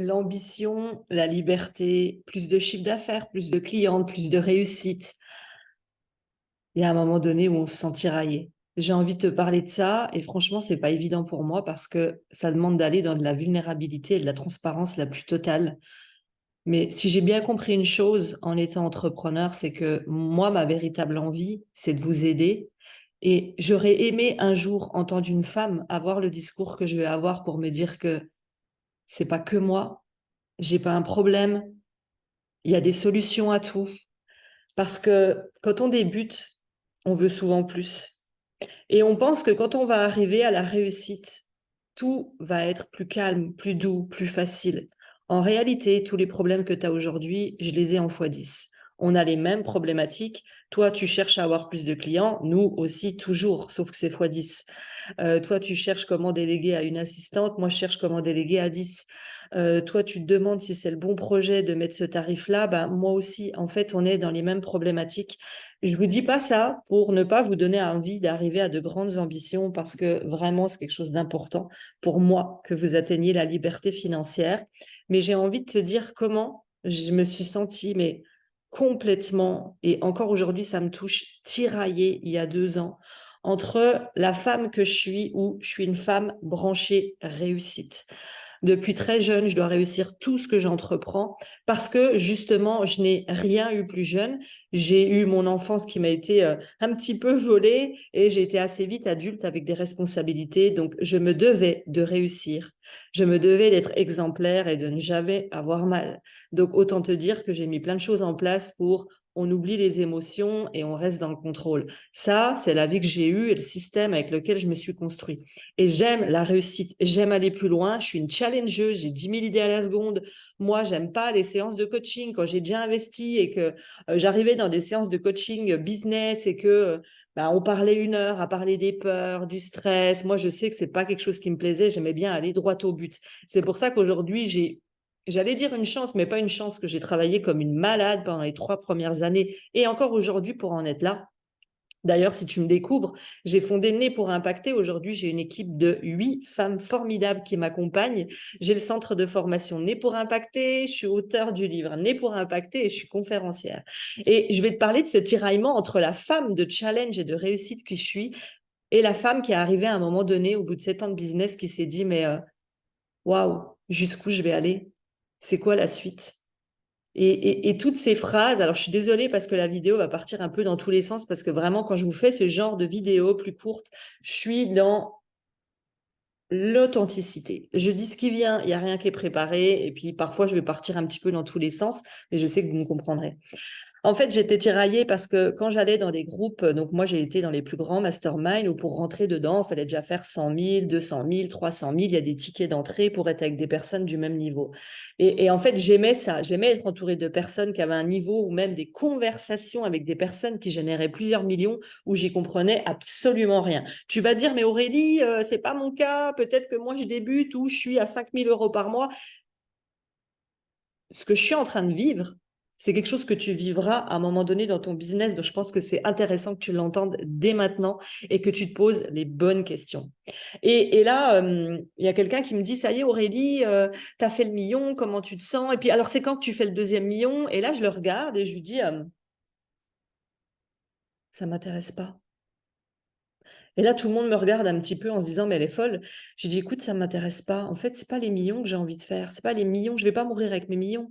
l'ambition, la liberté, plus de chiffre d'affaires, plus de clients, plus de réussite. Il y a un moment donné où on se sent tiraillé. J'ai envie de te parler de ça et franchement, c'est pas évident pour moi parce que ça demande d'aller dans de la vulnérabilité et de la transparence la plus totale. Mais si j'ai bien compris une chose en étant entrepreneur, c'est que moi, ma véritable envie, c'est de vous aider. Et j'aurais aimé un jour entendre une femme avoir le discours que je vais avoir pour me dire que c'est pas que moi, j'ai pas un problème, il y a des solutions à tout. Parce que quand on débute, on veut souvent plus. Et on pense que quand on va arriver à la réussite, tout va être plus calme, plus doux, plus facile. En réalité, tous les problèmes que tu as aujourd'hui, je les ai en x10. On a les mêmes problématiques. Toi, tu cherches à avoir plus de clients, nous aussi toujours, sauf que c'est x10. Toi, tu cherches comment déléguer à une assistante. Moi, je cherche comment déléguer à 10. Toi, tu te demandes si c'est le bon projet de mettre ce tarif-là. Ben, moi aussi, en fait, on est dans les mêmes problématiques. Je vous dis pas ça pour ne pas vous donner envie d'arriver à de grandes ambitions parce que vraiment, c'est quelque chose d'important pour moi que vous atteigniez la liberté financière. Mais j'ai envie de te dire comment je me suis sentie, mais complètement, et encore aujourd'hui, ça me touche, tiraillée il y a 2 ans entre la femme que je suis où je suis une femme branchée réussite. Depuis très jeune, je dois réussir tout ce que j'entreprends parce que justement, je n'ai rien eu plus jeune. J'ai eu mon enfance qui m'a été un petit peu volée et j'ai été assez vite adulte avec des responsabilités. Donc, je me devais de réussir. Je me devais d'être exemplaire et de ne jamais avoir mal. Donc, autant te dire que j'ai mis plein de choses en place pour on oublie les émotions et on reste dans le contrôle. Ça, c'est la vie que j'ai eue et le système avec lequel je me suis construit. Et j'aime la réussite, j'aime aller plus loin, je suis une challengeuse, j'ai 10 000 idées à la seconde. Moi, j'aime pas les séances de coaching quand j'ai déjà investi et que j'arrivais dans des séances de coaching business et que on parlait 1 heure à parler des peurs, du stress. Moi, je sais que c'est pas quelque chose qui me plaisait, j'aimais bien aller droit au but. C'est pour ça qu'aujourd'hui, j'allais dire une chance, mais pas une chance, que j'ai travaillé comme une malade pendant les 3 premières années et encore aujourd'hui pour en être là. D'ailleurs, si tu me découvres, j'ai fondé Né pour impacter. Aujourd'hui, j'ai une équipe de 8 femmes formidables qui m'accompagnent. J'ai le centre de formation Né pour impacter. Je suis auteure du livre Né pour impacter et je suis conférencière. Et je vais te parler de ce tiraillement entre la femme de challenge et de réussite que je suis et la femme qui est arrivée à un moment donné, au bout de 7 ans de business, qui s'est dit, mais waouh, jusqu'où je vais aller? C'est quoi la suite? Et toutes ces phrases, alors je suis désolée parce que la vidéo va partir un peu dans tous les sens, parce que vraiment, quand je vous fais ce genre de vidéo plus courte, je suis dans l'authenticité. Je dis ce qui vient, il n'y a rien qui est préparé, et puis parfois je vais partir un petit peu dans tous les sens, mais je sais que vous me comprendrez. En fait, j'étais tiraillée parce que quand j'allais dans des groupes, donc moi j'ai été dans les plus grands masterminds où pour rentrer dedans, il fallait déjà faire 100 000, 200 000, 300 000. Il y a des tickets d'entrée pour être avec des personnes du même niveau. Et en fait, j'aimais ça. J'aimais être entourée de personnes qui avaient un niveau ou même des conversations avec des personnes qui généraient plusieurs millions où j'y comprenais absolument rien. Tu vas dire, mais Aurélie, c'est pas mon cas. Peut-être que moi je débute ou je suis à 5 000 € par mois. Ce que je suis en train de vivre, c'est quelque chose que tu vivras à un moment donné dans ton business. Donc, je pense que c'est intéressant que tu l'entendes dès maintenant et que tu te poses les bonnes questions. Et là, il y a quelqu'un qui me dit, ça y est, Aurélie, tu as fait le million, comment tu te sens? Et puis, alors, c'est quand que tu fais le deuxième million? Et là, je le regarde et je lui dis, ça m'intéresse pas. Et là, tout le monde me regarde un petit peu en se disant, mais elle est folle. Je dis, écoute, ça m'intéresse pas. En fait, c'est pas les millions que j'ai envie de faire. C'est pas les millions. Je vais pas mourir avec mes millions.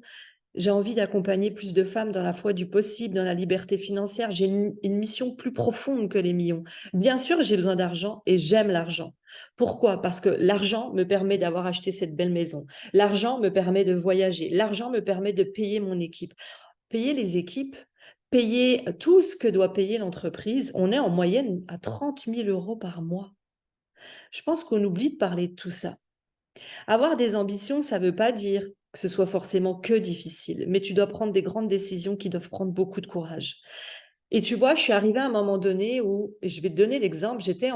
J'ai envie d'accompagner plus de femmes dans la foi du possible, dans la liberté financière. J'ai une mission plus profonde que les millions. Bien sûr, j'ai besoin d'argent et j'aime l'argent. Pourquoi? Parce que l'argent me permet d'avoir acheté cette belle maison. L'argent me permet de voyager. L'argent me permet de payer mon équipe. Payer les équipes, payer tout ce que doit payer l'entreprise. On est en moyenne à 30 000 € par mois. Je pense qu'on oublie de parler de tout ça. Avoir des ambitions, ça ne veut pas dire que ce soit forcément que difficile, mais tu dois prendre des grandes décisions qui doivent prendre beaucoup de courage. Et tu vois, je suis arrivée à un moment donné où, et je vais te donner l'exemple, j'étais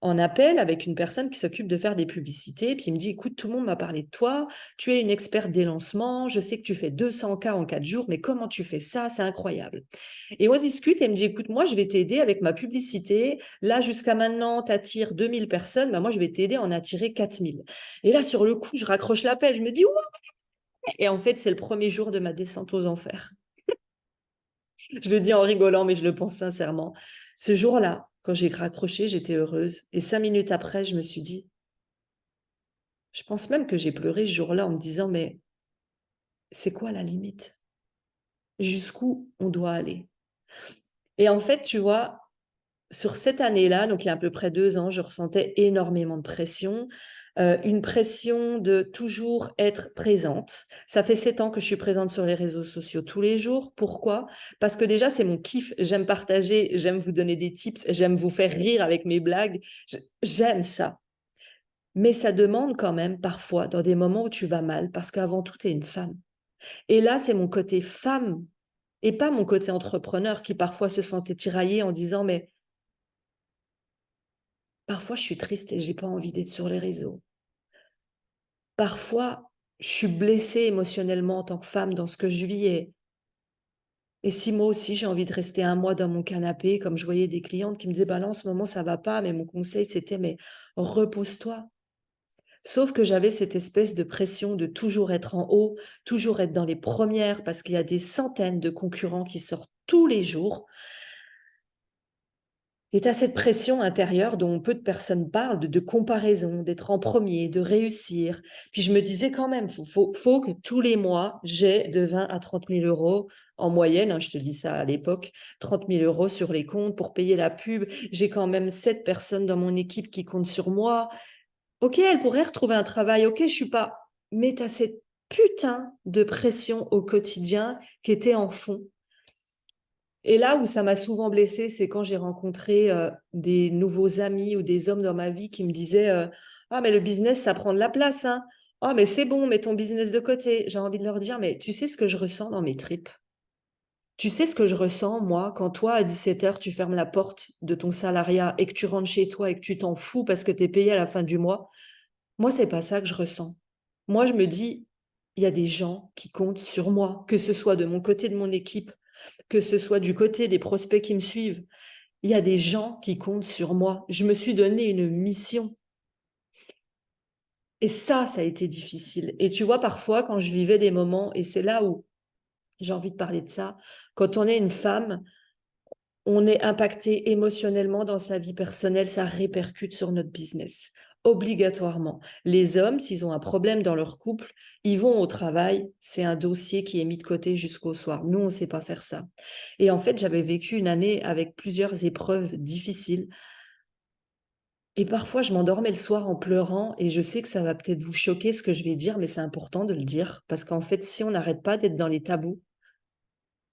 en appel avec une personne qui s'occupe de faire des publicités. Puis il me dit, écoute, tout le monde m'a parlé de toi, tu es une experte des lancements, je sais que tu fais 200 cas en 4 jours, mais comment tu fais ça? C'est incroyable. Et on discute et elle me dit, écoute, moi, je vais t'aider avec ma publicité. Là, jusqu'à maintenant, tu attires 2000 personnes, bah, moi, je vais t'aider à en attirer 4000. Et là, sur le coup, je raccroche l'appel, je me dis, ouais. Et en fait, c'est le premier jour de ma descente aux enfers. Je le dis en rigolant, mais je le pense sincèrement. Ce jour-là, quand j'ai raccroché, j'étais heureuse. Et 5 minutes après, je me suis dit, je pense même que j'ai pleuré ce jour-là en me disant, mais c'est quoi la limite? Jusqu'où on doit aller? Et en fait, tu vois, sur cette année-là, donc il y a à peu près 2 ans, je ressentais énormément de pression, une pression de toujours être présente. Ça fait 7 ans que je suis présente sur les réseaux sociaux tous les jours. Pourquoi? Parce que déjà, c'est mon kiff. J'aime partager, j'aime vous donner des tips, j'aime vous faire rire avec mes blagues. J'aime ça. Mais ça demande quand même parfois, dans des moments où tu vas mal, parce qu'avant tout, tu es une femme. Et là, c'est mon côté femme et pas mon côté entrepreneur qui parfois se sentait tiraillé en disant, mais parfois, je suis triste et j'ai pas envie d'être sur les réseaux. Parfois, je suis blessée émotionnellement en tant que femme dans ce que je vis. Et si moi aussi, j'ai envie de rester un mois dans mon canapé, comme je voyais des clientes qui me disaient, bah là, en ce moment, ça va pas, mais mon conseil, c'était, mais repose-toi. Sauf que j'avais cette espèce de pression de toujours être en haut, toujours être dans les premières, parce qu'il y a des centaines de concurrents qui sortent tous les jours. Et tu as cette pression intérieure dont peu de personnes parlent, de comparaison, d'être en premier, de réussir. Puis je me disais quand même, faut que tous les mois, j'ai de 20 à 30 000 euros en moyenne, hein, je te dis ça à l'époque, 30 000 euros sur les comptes pour payer la pub. J'ai quand même 7 personnes dans mon équipe qui comptent sur moi. Ok, elles pourraient retrouver un travail, ok, je suis pas... Mais tu as cette putain de pression au quotidien qui était en fond. Et là où ça m'a souvent blessée, c'est quand j'ai rencontré des nouveaux amis ou des hommes dans ma vie qui me disaient ah, mais le business, ça prend de la place, hein. Ah, mais c'est bon, mets ton business de côté. J'ai envie de leur dire, mais tu sais ce que je ressens dans mes tripes? Tu sais ce que je ressens, moi, quand toi, à 17 heures, tu fermes la porte de ton salariat et que tu rentres chez toi et que tu t'en fous parce que tu es payé à la fin du mois? Moi, c'est pas ça que je ressens. Moi, je me dis, il y a des gens qui comptent sur moi, que ce soit de mon côté de mon équipe, que ce soit du côté des prospects qui me suivent. Il y a des gens qui comptent sur moi. Je me suis donné une mission. Et ça a été difficile. Et tu vois, parfois, quand je vivais des moments, et c'est là où j'ai envie de parler de ça, quand on est une femme, on est impacté émotionnellement dans sa vie personnelle, ça répercute sur notre business. Obligatoirement. Les hommes, s'ils ont un problème dans leur couple, ils vont au travail, c'est un dossier qui est mis de côté jusqu'au soir. Nous, on ne sait pas faire ça. Et en fait, j'avais vécu une année avec plusieurs épreuves difficiles. Et parfois, je m'endormais le soir en pleurant et je sais que ça va peut-être vous choquer ce que je vais dire, mais c'est important de le dire parce qu'en fait, si on n'arrête pas d'être dans les tabous,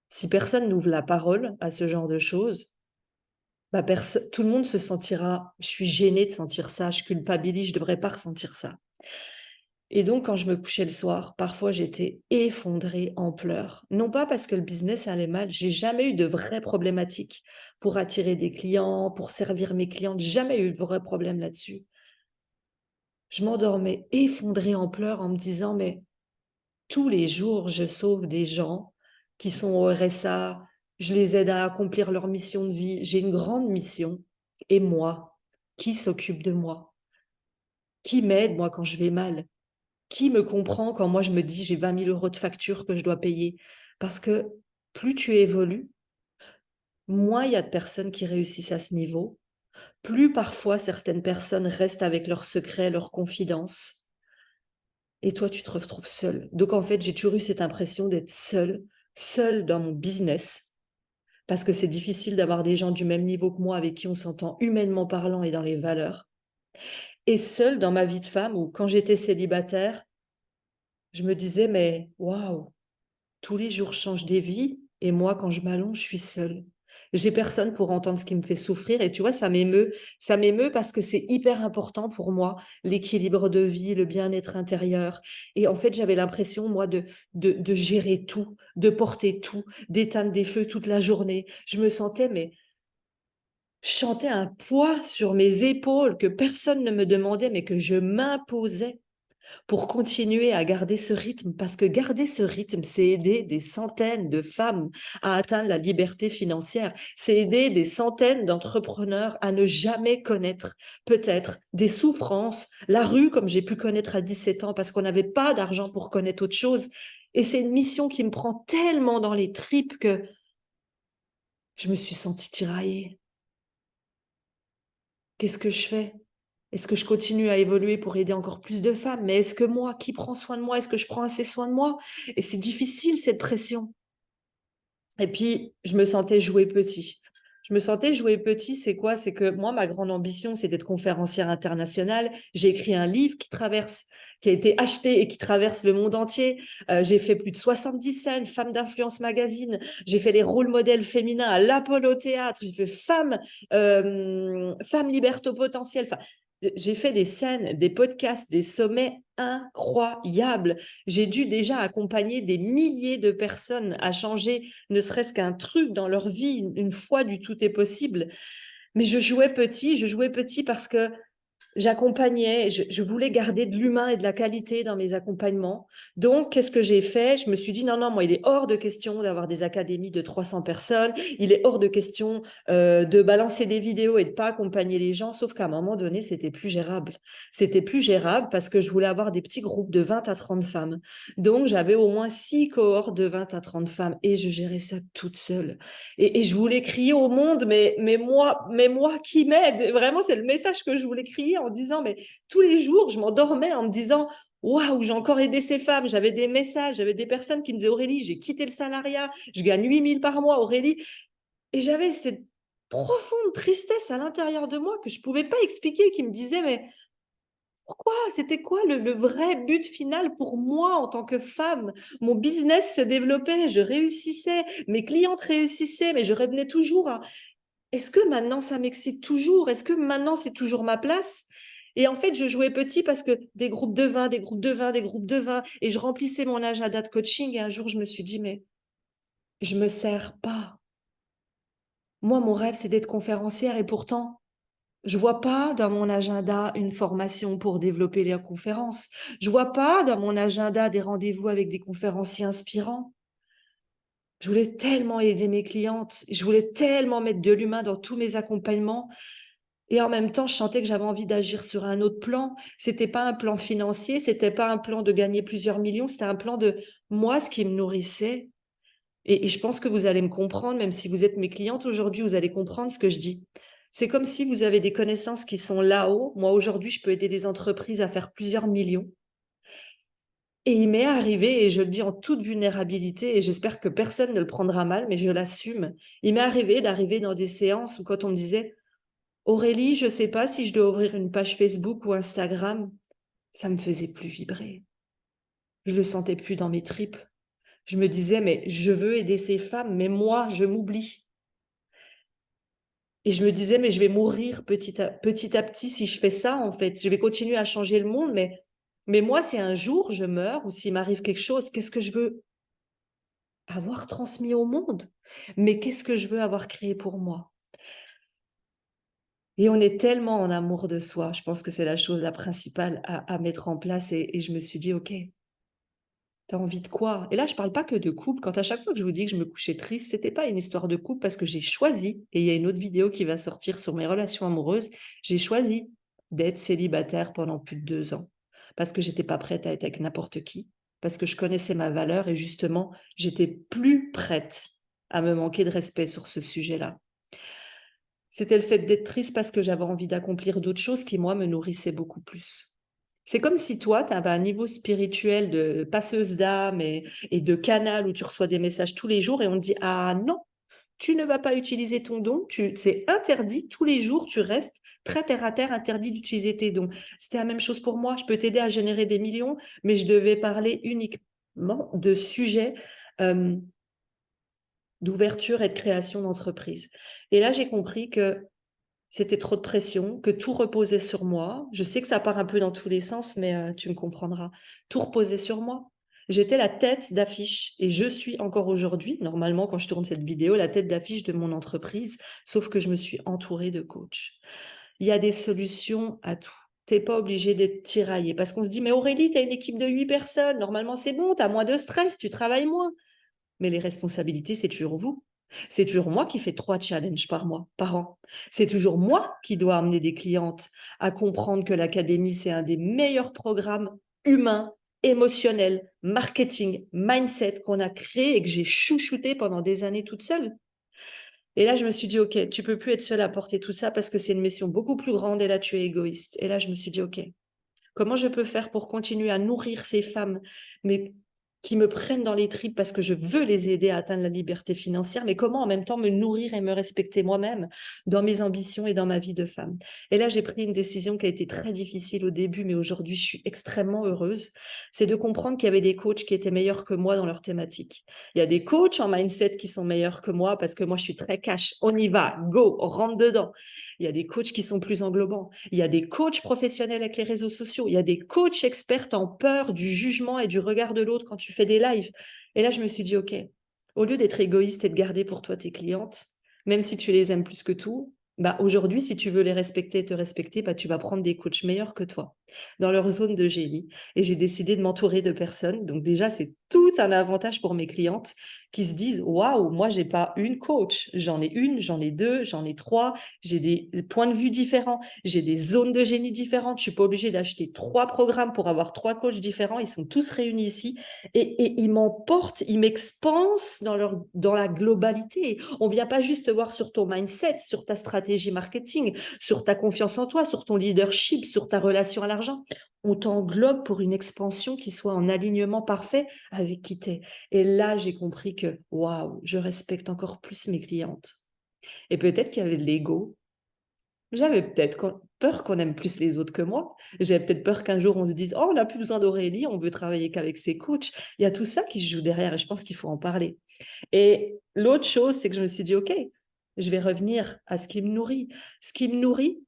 si personne n'ouvre la parole à ce genre de choses, bah, tout le monde se sentira, je suis gênée de sentir ça, je culpabilise, je ne devrais pas ressentir ça. Et donc, quand je me couchais le soir, parfois j'étais effondrée en pleurs. Non pas parce que le business allait mal, j'ai jamais eu de vraies problématiques pour attirer des clients, pour servir mes clientes, jamais eu de vrais problèmes là-dessus. Je m'endormais effondrée en pleurs en me disant, mais tous les jours, je sauve des gens qui sont au RSA, je les aide à accomplir leur mission de vie. J'ai une grande mission. Et moi, qui s'occupe de moi? Qui m'aide, moi, quand je vais mal? Qui me comprend quand moi, je me dis, j'ai 20 000 euros de facture que je dois payer? Parce que plus tu évolues, moins il y a de personnes qui réussissent à ce niveau, plus parfois certaines personnes restent avec leurs secrets, leurs confidences. Et toi, tu te retrouves seule. Donc, en fait, j'ai toujours eu cette impression d'être seule dans mon business, parce que c'est difficile d'avoir des gens du même niveau que moi avec qui on s'entend humainement parlant et dans les valeurs. Et seule dans ma vie de femme, où quand j'étais célibataire, je me disais, mais waouh, tous les jours changent des vies, et moi, quand je m'allonge, je suis seule. J'ai personne pour entendre ce qui me fait souffrir. Et tu vois, ça m'émeut. Ça m'émeut parce que c'est hyper important pour moi, l'équilibre de vie, le bien-être intérieur. Et en fait, j'avais l'impression, moi, de gérer tout, de porter tout, d'éteindre des feux toute la journée. Je me sentais, mais Je sentais un poids sur mes épaules que personne ne me demandait, mais que je m'imposais pour continuer à garder ce rythme, parce que garder ce rythme, c'est aider des centaines de femmes à atteindre la liberté financière, c'est aider des centaines d'entrepreneurs à ne jamais connaître peut-être des souffrances, la rue comme j'ai pu connaître à 17 ans, parce qu'on n'avait pas d'argent pour connaître autre chose. Et c'est une mission qui me prend tellement dans les tripes que je me suis sentie tiraillée. Qu'est-ce que je fais? Est-ce que je continue à évoluer pour aider encore plus de femmes? Mais est-ce que moi, qui prend soin de moi? Est-ce que je prends assez soin de moi? Et c'est difficile, cette pression. Et puis, je me sentais jouer petit. Je me sentais jouer petit, c'est quoi? C'est que moi, ma grande ambition, c'est d'être conférencière internationale. J'ai écrit un livre qui a été acheté et qui traverse le monde entier. J'ai fait plus de 70 scènes, Femmes d'influence magazine. J'ai fait les rôles modèles féminins à l'Apollo Théâtre. J'ai fait Femmes liberto potentiel. Enfin, j'ai fait des scènes, des podcasts, des sommets incroyables. J'ai dû déjà accompagner des milliers de personnes à changer ne serait-ce qu'un truc dans leur vie, une fois du tout est possible. Mais je jouais petit parce que j'accompagnais, je voulais garder de l'humain et de la qualité dans mes accompagnements. Donc, qu'est-ce que j'ai fait? Je me suis dit, non, non, moi, il est hors de question d'avoir des académies de 300 personnes. Il est hors de question de balancer des vidéos et de pas accompagner les gens. Sauf qu'à un moment donné, c'était plus gérable. C'était plus gérable parce que je voulais avoir des petits groupes de 20 à 30 femmes. Donc, j'avais au moins 6 cohortes de 20 à 30 femmes et je gérais ça toute seule. Et je voulais crier au monde, mais moi qui m'aide. Vraiment, c'est le message que je voulais crier en disant, mais tous les jours, je m'endormais en me disant, waouh, j'ai encore aidé ces femmes. J'avais des messages, j'avais des personnes qui me disaient, Aurélie, j'ai quitté le salariat, je gagne 8 000 par mois, Aurélie. Et j'avais cette profonde tristesse à l'intérieur de moi que je ne pouvais pas expliquer, qui me disait, mais pourquoi? C'était quoi le vrai but final pour moi en tant que femme? Mon business se développait, je réussissais, mes clientes réussissaient, mais je revenais toujours à est-ce que maintenant ça m'excite toujours? Est-ce que maintenant c'est toujours ma place? Et en fait, je jouais petit parce que des groupes de 20, des groupes de 20, des groupes de 20, et je remplissais mon agenda de coaching. Et un jour, je me suis dit, mais je me sers pas. Moi, mon rêve, c'est d'être conférencière, et pourtant, je vois pas dans mon agenda une formation pour développer les conférences. Je vois pas dans mon agenda des rendez-vous avec des conférenciers inspirants. Je voulais tellement aider mes clientes. Je voulais tellement mettre de l'humain dans tous mes accompagnements. Et en même temps, je sentais que j'avais envie d'agir sur un autre plan. C'était pas un plan financier, c'était pas un plan de gagner plusieurs millions, c'était un plan de moi, ce qui me nourrissait. Et je pense que vous allez me comprendre, même si vous êtes mes clientes aujourd'hui, vous allez comprendre ce que je dis. C'est comme si vous avez des connaissances qui sont là-haut. Moi, aujourd'hui, je peux aider des entreprises à faire plusieurs millions. Et il m'est arrivé, et je le dis en toute vulnérabilité, et j'espère que personne ne le prendra mal, mais je l'assume. Il m'est arrivé d'arriver dans des séances où quand on me disait Aurélie, je ne sais pas si je dois ouvrir une page Facebook ou Instagram, ça me faisait plus vibrer. Je le sentais plus dans mes tripes. Je me disais, mais je veux aider ces femmes, mais moi, je m'oublie. Et je me disais, mais je vais mourir petit à petit si je fais ça, en fait. Je vais continuer à changer le monde, mais moi, si un jour je meurs ou s'il m'arrive quelque chose, qu'est-ce que je veux avoir transmis au monde? Mais qu'est-ce que je veux avoir créé pour moi? Et on est tellement en amour de soi. Je pense que c'est la chose la principale à mettre en place. Et je me suis dit, OK, t'as envie de quoi? Et là, je parle pas que de couple. Quand à chaque fois que je vous dis que je me couchais triste, c'était pas une histoire de couple parce que j'ai choisi, et il y a une autre vidéo qui va sortir sur mes relations amoureuses, j'ai choisi d'être célibataire pendant plus de 2 ans parce que j'étais pas prête à être avec n'importe qui, parce que je connaissais ma valeur et justement, j'étais plus prête à me manquer de respect sur ce sujet-là. C'était le fait d'être triste parce que j'avais envie d'accomplir d'autres choses qui, moi, me nourrissaient beaucoup plus. C'est comme si toi, tu avais un niveau spirituel de passeuse d'âme et de canal où tu reçois des messages tous les jours et on te dit, ah non, tu ne vas pas utiliser ton don, c'est interdit, tous les jours, tu restes très terre à terre, interdit d'utiliser tes dons. C'était la même chose pour moi, je peux t'aider à générer des millions, mais je devais parler uniquement de sujets d'ouverture et de création d'entreprise. Et là, j'ai compris que c'était trop de pression, que tout reposait sur moi. Je sais que ça part un peu dans tous les sens, mais tu me comprendras. Tout reposait sur moi. J'étais la tête d'affiche et je suis encore aujourd'hui, normalement, quand je tourne cette vidéo, la tête d'affiche de mon entreprise, sauf que je me suis entourée de coachs. Il y a des solutions à tout. Tu n'es pas obligé d'être tiraillé parce qu'on se dit, mais Aurélie, tu as une équipe de 8 personnes, normalement c'est bon, tu as moins de stress, tu travailles moins. Mais les responsabilités, c'est toujours vous. C'est toujours moi qui fais 3 challenges par an. C'est toujours moi qui dois amener des clientes à comprendre que l'académie, c'est un des meilleurs programmes humains, émotionnels, marketing, mindset qu'on a créé et que j'ai chouchouté pendant des années toute seule. Et là, je me suis dit, OK, tu peux plus être seule à porter tout ça parce que c'est une mission beaucoup plus grande et là, tu es égoïste. Et là, je me suis dit, OK, comment je peux faire pour continuer à nourrir ces femmes, mais qui me prennent dans les tripes parce que je veux les aider à atteindre la liberté financière, mais comment en même temps me nourrir et me respecter moi-même dans mes ambitions et dans ma vie de femme. Et là, j'ai pris une décision qui a été très difficile au début, mais aujourd'hui, je suis extrêmement heureuse. C'est de comprendre qu'il y avait des coachs qui étaient meilleurs que moi dans leur thématique. Il y a des coachs en mindset qui sont meilleurs que moi parce que moi, je suis très cash. On y va, go, on rentre dedans. Il y a des coachs qui sont plus englobants. Il y a des coachs professionnels avec les réseaux sociaux. Il y a des coachs experts en peur du jugement et du regard de l'autre quand tu fais des lives. Et là, je me suis dit, OK, au lieu d'être égoïste et de garder pour toi tes clientes, même si tu les aimes plus que tout, bah aujourd'hui, si tu veux les respecter et te respecter, bah tu vas prendre des coachs meilleurs que toi dans leur zone de génie. Et j'ai décidé de m'entourer de personnes. Donc déjà, c'est tout un avantage pour mes clientes qui se disent, waouh, moi, j'ai pas une coach. J'en ai une, j'en ai deux, j'en ai trois. J'ai des points de vue différents. J'ai des zones de génie différentes. Je suis pas obligée d'acheter 3 programmes pour avoir 3 coachs différents. Ils sont tous réunis ici et ils m'emportent, ils m'expansent dans la globalité. On vient pas juste te voir sur ton mindset, sur ta stratégie marketing, sur ta confiance en toi, sur ton leadership, sur ta relation à l'argent. On t'englobe pour une expansion qui soit en alignement parfait avec qui t'es. Et là, j'ai compris que, waouh, je respecte encore plus mes clientes. Et peut-être qu'il y avait de l'ego. J'avais peut-être peur qu'on aime plus les autres que moi. J'avais peut-être peur qu'un jour on se dise, oh, on n'a plus besoin d'Aurélie, on veut travailler qu'avec ses coachs. Il y a tout ça qui se joue derrière et je pense qu'il faut en parler. Et l'autre chose, c'est que je me suis dit, OK, je vais revenir à ce qui me nourrit. Ce qui me nourrit,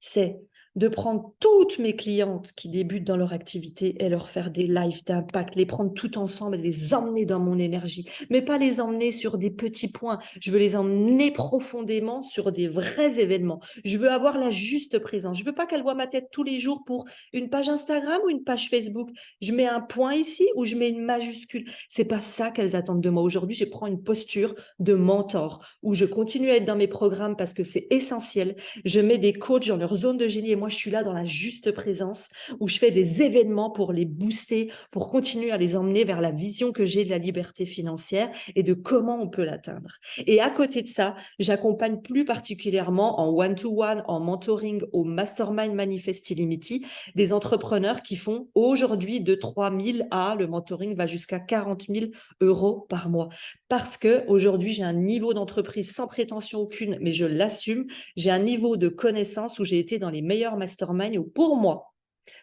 c'est de prendre toutes mes clientes qui débutent dans leur activité et leur faire des lives d'impact, les prendre toutes ensemble et les emmener dans mon énergie, mais pas les emmener sur des petits points. Je veux les emmener profondément sur des vrais événements. Je veux avoir la juste présence. Je veux pas qu'elles voient ma tête tous les jours pour une page Instagram ou une page Facebook. Je mets un point ici ou je mets une majuscule. C'est pas ça qu'elles attendent de moi. Aujourd'hui, je prends une posture de mentor où je continue à être dans mes programmes parce que c'est essentiel. Je mets des coachs dans leur zone de génie et moi, je suis là dans la juste présence où je fais des événements pour les booster, pour continuer à les emmener vers la vision que j'ai de la liberté financière et de comment on peut l'atteindre. Et à côté de ça, j'accompagne plus particulièrement en one-to-one, en mentoring au Mastermind Manifest Illimity, des entrepreneurs qui font aujourd'hui de 3 000 à, le mentoring va jusqu'à 40 000 euros par mois. Parce que aujourd'hui, j'ai un niveau d'entreprise sans prétention aucune, mais je l'assume. J'ai un niveau de connaissance où j'ai été dans les meilleurs masterminds où pour moi,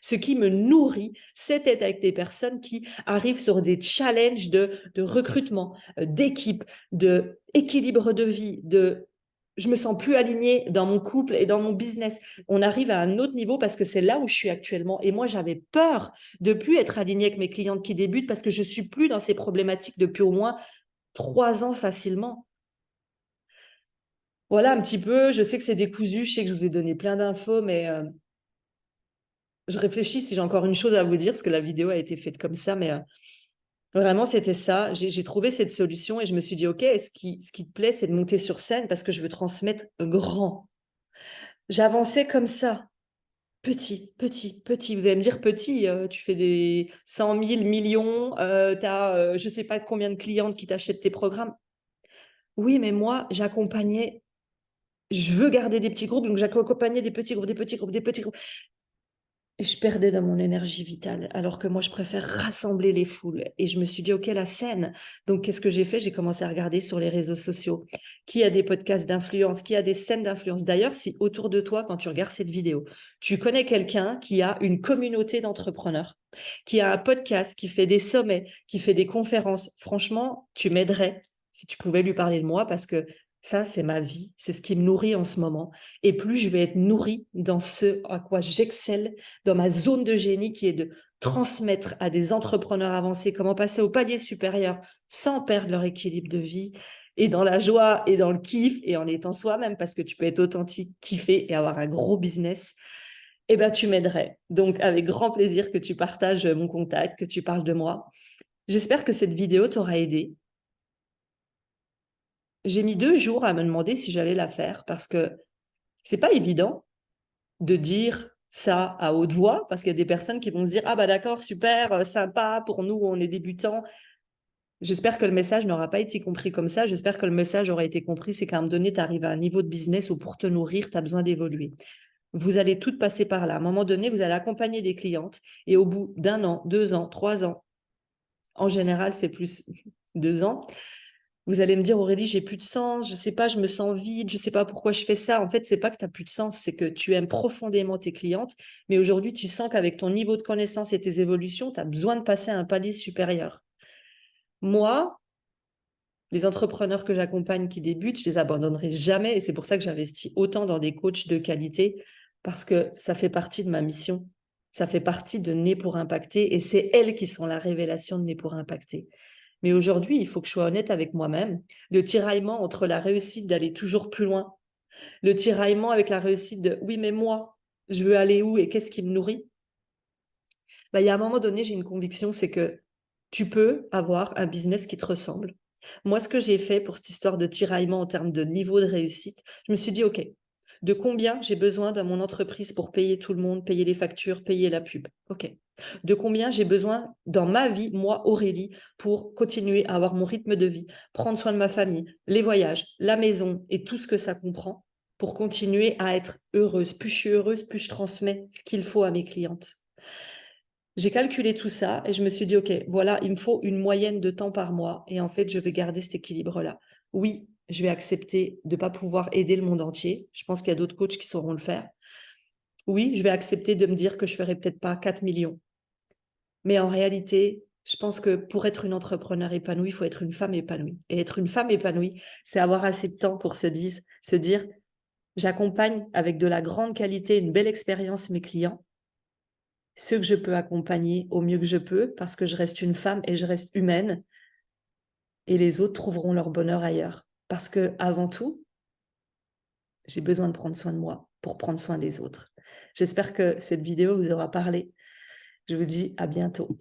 ce qui me nourrit, c'est d'être avec des personnes qui arrivent sur des challenges de recrutement, d'équipe, d'équilibre de vie, je me sens plus alignée dans mon couple et dans mon business. On arrive à un autre niveau parce que c'est là où je suis actuellement. Et moi, j'avais peur de plus être alignée avec mes clientes qui débutent parce que je suis plus dans ces problématiques depuis au moins 3 ans facilement. Voilà un petit peu, je sais que c'est décousu, je sais que je vous ai donné plein d'infos, mais je réfléchis si j'ai encore une chose à vous dire, parce que la vidéo a été faite comme ça, mais vraiment, c'était ça. J'ai trouvé cette solution et je me suis dit, OK, ce qui te plaît, c'est de monter sur scène parce que je veux transmettre grand. J'avançais comme ça, petit, petit, petit. Vous allez me dire, petit, tu fais des 100 000 millions, tu as je ne sais pas combien de clientes qui t'achètent tes programmes. Oui, mais moi, j'accompagnais, je veux garder des petits groupes, donc j'accompagnais des petits groupes, des petits groupes, des petits groupes. Et je perdais dans mon énergie vitale, alors que moi, je préfère rassembler les foules. Et je me suis dit, OK, la scène. Donc, qu'est-ce que j'ai fait? J'ai commencé à regarder sur les réseaux sociaux qui a des podcasts d'influence, qui a des scènes d'influence. D'ailleurs, si autour de toi, quand tu regardes cette vidéo, tu connais quelqu'un qui a une communauté d'entrepreneurs, qui a un podcast, qui fait des sommets, qui fait des conférences, franchement, tu m'aiderais si tu pouvais lui parler de moi parce que Ça, c'est ma vie, c'est ce qui me nourrit en ce moment. Et plus je vais être nourrie dans ce à quoi j'excelle, dans ma zone de génie qui est de transmettre à des entrepreneurs avancés comment passer au palier supérieur sans perdre leur équilibre de vie et dans la joie et dans le kiff et en étant soi-même parce que tu peux être authentique, kiffer et avoir un gros business. Eh ben, tu m'aiderais. Donc, avec grand plaisir que tu partages mon contact, que tu parles de moi. J'espère que cette vidéo t'aura aidé. J'ai mis 2 jours à me demander si j'allais la faire parce que c'est pas évident de dire ça à haute voix parce qu'il y a des personnes qui vont se dire ah bah d'accord, super, sympa, pour nous on est débutants. J'espère que le message n'aura pas été compris comme ça. J'espère que le message aura été compris, c'est qu'à un moment donné, tu arrives à un niveau de business où pour te nourrir, tu as besoin d'évoluer. Vous allez toutes passer par là. À un moment donné, vous allez accompagner des clientes et au bout d'1 an, 2 ans, 3 ans, en général, c'est plus 2 ans, vous allez me dire, Aurélie, j'ai plus de sens, je sais pas, je me sens vide, je sais pas pourquoi je fais ça. En fait, c'est pas que tu n'as plus de sens, c'est que tu aimes profondément tes clientes, mais aujourd'hui, tu sens qu'avec ton niveau de connaissance et tes évolutions, tu as besoin de passer à un palier supérieur. Moi, les entrepreneurs que j'accompagne qui débutent, je les abandonnerai jamais et c'est pour ça que j'investis autant dans des coachs de qualité parce que ça fait partie de ma mission. Ça fait partie de Né pour impacter et c'est elles qui sont la révélation de Né pour impacter. Mais aujourd'hui, il faut que je sois honnête avec moi-même. Le tiraillement entre la réussite d'aller toujours plus loin, le tiraillement avec la réussite de oui, mais moi, je veux aller où et qu'est-ce qui me nourrit? Il y a un moment donné, j'ai une conviction, c'est que tu peux avoir un business qui te ressemble. Moi, ce que j'ai fait pour cette histoire de tiraillement en termes de niveau de réussite, je me suis dit, OK, de combien j'ai besoin dans mon entreprise pour payer tout le monde, payer les factures, payer la pub? OK. De combien j'ai besoin dans ma vie, moi, Aurélie, pour continuer à avoir mon rythme de vie, prendre soin de ma famille, les voyages, la maison et tout ce que ça comprend pour continuer à être heureuse. Plus je suis heureuse, plus je transmets ce qu'il faut à mes clientes. J'ai calculé tout ça et je me suis dit, OK, voilà, il me faut une moyenne de temps par mois. Et en fait, je vais garder cet équilibre-là. Oui, je vais accepter de ne pas pouvoir aider le monde entier. Je pense qu'il y a d'autres coachs qui sauront le faire. Oui, je vais accepter de me dire que je ne ferai peut-être pas 4 millions. Mais en réalité, je pense que pour être une entrepreneur épanouie, il faut être une femme épanouie. Et être une femme épanouie, c'est avoir assez de temps pour se dire, j'accompagne avec de la grande qualité, une belle expérience mes clients, ceux que je peux accompagner au mieux que je peux parce que je reste une femme et je reste humaine et les autres trouveront leur bonheur ailleurs. Parce que avant tout, j'ai besoin de prendre soin de moi pour prendre soin des autres. J'espère que cette vidéo vous aura parlé. Je vous dis à bientôt.